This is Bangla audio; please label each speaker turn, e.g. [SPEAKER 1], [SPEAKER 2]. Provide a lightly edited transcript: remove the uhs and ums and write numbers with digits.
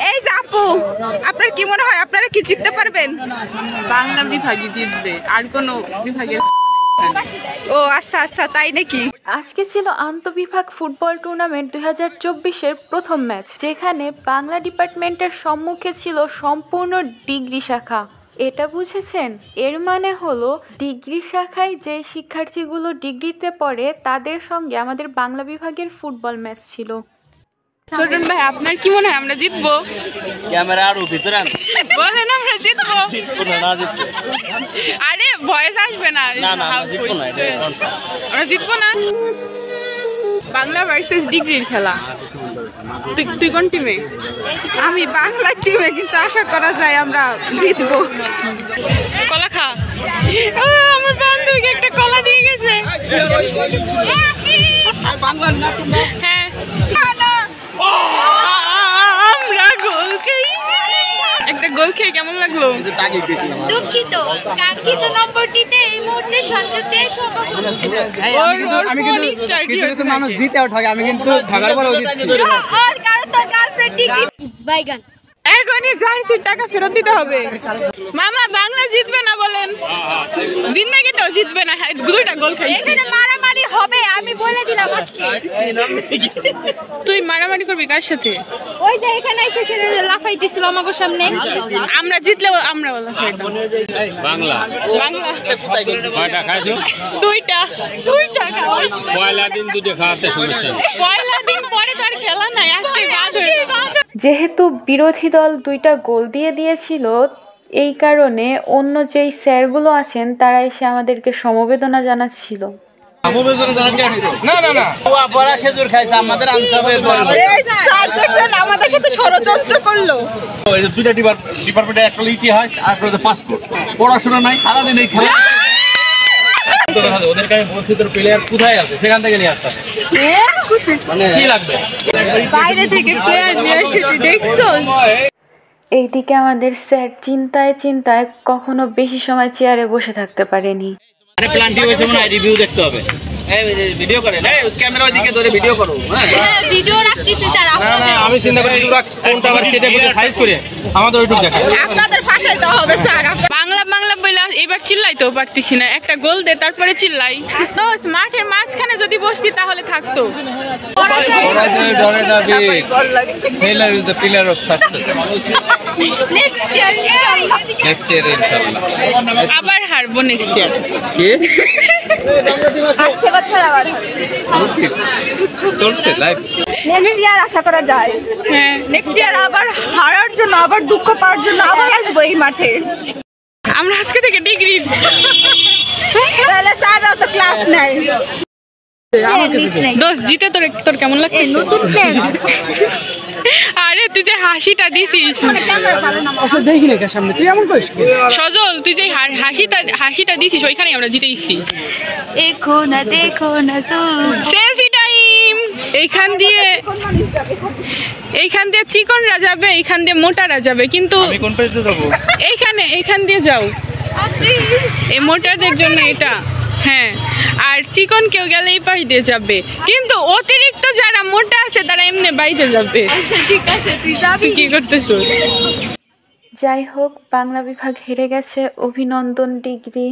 [SPEAKER 1] এই যে আপু, আপনার কি মনে হয় আপনারা কি জিততে পারবেন?
[SPEAKER 2] বাংলা বিভাগে জিতবে, আর কোনো বিভাগে।
[SPEAKER 1] ও আচ্ছা আচ্ছা, তাই নাকি?
[SPEAKER 3] আজকে ছিল আন্তঃবিভাগ ফুটবল টুর্নামেন্ট 2024-এর প্রথম ম্যাচ, যেখানে বাংলা ডিপার্টমেন্টের সম্মুখে ছিল সম্পূর্ণ ডিগ্রি শাখা। এটা বুঝেছেন? এর মানে হলো ডিগ্রি শাখায় যে শিক্ষার্থীগুলো ডিগ্রিতে পড়ে তাদের সঙ্গে আমাদের বাংলা বিভাগের ফুটবল ম্যাচ ছিল।
[SPEAKER 2] ছোটন ভাই, আপনার কি মনে হয় আমরা জিতবো?
[SPEAKER 4] ক্যামেরা আরো ভিতরে
[SPEAKER 2] বলেন আমরা জিতবো। আরে ভয়েস আসবে না। আমরা জিতবো না। বাংলা ভার্সেস ডিগ্রির খেলা। তুই কোন টিমে?
[SPEAKER 1] আমি বাংলা টিমে, কিন্তু আশা করা যায় আমরা জিতবো।
[SPEAKER 2] কলা খা। আমার বান্ধবীকে একটা কলা দিয়ে গেছে। হ্যাঁ, আমরা গোল খেয়েছি। একটা গোল খেয়ে কেমন লাগলো?
[SPEAKER 5] দুঃখিত, কাঙ্ক্ষিত নম্বরটিতে এই মুহূর্তে সংযোগ দিয়ে সম্ভব হচ্ছে না।
[SPEAKER 2] আমি কিন্তু কিছু মানুষ জিতেও ঠকে, আমি কিন্তু ঠকার পরেও জিতছি।
[SPEAKER 5] আর কারণ তোর গার্লফ্রেন্ড ডিগ্রি বাইগান।
[SPEAKER 2] এখনই জার্সির টাকা ফেরত দিতে হবে। মামা, বাংলা জিতবে না বলেন? জিন্দেগিতেও জিতবে না। দুইটা গোল খাইছে।
[SPEAKER 5] এখানে মারামারি হবে, আমি বলে দিলাম আজকে।
[SPEAKER 2] তুই মারামারি করবি কার সাথে?
[SPEAKER 5] ওই যে এখানে এসে ছেলে লাফাইতেছিল আমাদের সামনে।
[SPEAKER 2] আমরা জিতলেও আমরা লাফাইতাম।
[SPEAKER 4] বাংলা
[SPEAKER 2] বাংলা
[SPEAKER 4] কয়টা খাইছো?
[SPEAKER 2] দুইটা খাওয়া।
[SPEAKER 4] পয়লা দিন দুটো খাওয়াতে সমস্যা।
[SPEAKER 2] পয়লা দিন পরে তো আর খেলা নাই, আজকে বাদ হয়ে যাবে।
[SPEAKER 3] যেহেতু বিরোধী দল 2টা গোল দিয়ে দিয়েছিল, এই কারণে অন্য যেই স্যারগুলো আছেন তারা এসে আমাদেরকে সমবেদনা জানাচ্ছিল।
[SPEAKER 1] আমাদের সাথে ষড়যন্ত্র করলো।
[SPEAKER 6] দুইটা ডিপার্টমেন্টে একটা ইতিহাস আর পাসপোর্ট, পড়াশোনা নাই, সারাদিন এই খেলা।
[SPEAKER 4] ওদেরকে আমি বলছি তোর প্লেয়ার কোথায় আছে, সেখান থেকে নিয়ে আসতে হবে। মানে কি লাগবে?
[SPEAKER 5] বাইরে থেকে প্লেয়ার নিয়ে এসেছি, দেখছো?
[SPEAKER 3] এইদিকে আমাদের স্যার চিন্তায় চিন্তায় কখনো বেশি সময় চেয়ারে বসে থাকতে পারেনি।
[SPEAKER 4] আরে প্ল্যানটি হয়েছে মনে হয়, রিভিউ দেখতে হবে। এই ভিডিও করে, এই ক্যামেরা ওইদিকে ধরে ভিডিও করো।
[SPEAKER 5] হ্যাঁ, ভিডিও রাখতেছি স্যার।
[SPEAKER 4] না, আমি চিন্তা করি তোরা কোনটা আবার কেটে কেটে সাইজ করে আমাদের ওইটুকু দেখা।
[SPEAKER 1] আপনাদের ফাঁসাইতে হবে স্যার।
[SPEAKER 2] বাংলা বাংলা বলে এবার চিল্লাইতেও পারতেছি না। একটা গোল দে, তারপরে চিল্লাই। তো মাঠের মাঝখানে যদি বসতি তাহলে থাকতো। আবার হারবো নেক্সট ইয়ার।
[SPEAKER 1] আসছে বছর আবার
[SPEAKER 4] চলছে লাইভ।
[SPEAKER 1] নেক্সট ইয়ার আশা করা যায়।
[SPEAKER 2] হ্যাঁ,
[SPEAKER 1] নেক্সট ইয়ার আবার হারার জন্য, আবার দুঃখ পাওয়ার জন্য আবার আসবো এই মাঠে।
[SPEAKER 2] আমরা আজকে থেকে ডিগ্রি।
[SPEAKER 1] তাহলে স্যাররাও তো ক্লাস নেয়।
[SPEAKER 2] দোষ জিতে তোর কেমন লাগছে?
[SPEAKER 5] নতুন প্ল্যান।
[SPEAKER 2] আরে তুই যে হাসিটা দিছিস, সজল, তুই যে হাসিটা দিছিস ওইখানে আমরা জিতেইছি।
[SPEAKER 5] দেখো না দেখো না,
[SPEAKER 2] সেলফি টাইম। এইখান দিয়ে চিকনরা যাবে, এইখান দিয়ে মোটারা যাবে, কিন্তু এইখান দিয়ে যাও। এই মোটাদের জন্য এটা। হ্যাঁ, আর চিকন কেউ গেলে এই পাশ দিয়ে যাবে, কিন্তু অতিরিক্ত যারা মোটা আছে তারা এমনি বাইরে যাবে।
[SPEAKER 5] ঠিক আছে, তুই যাবি।
[SPEAKER 2] কি করতেছো?
[SPEAKER 3] যাই হোক, বাংলা বিভাগ হেরে গেছে, অভিনন্দন ডিগ্রি।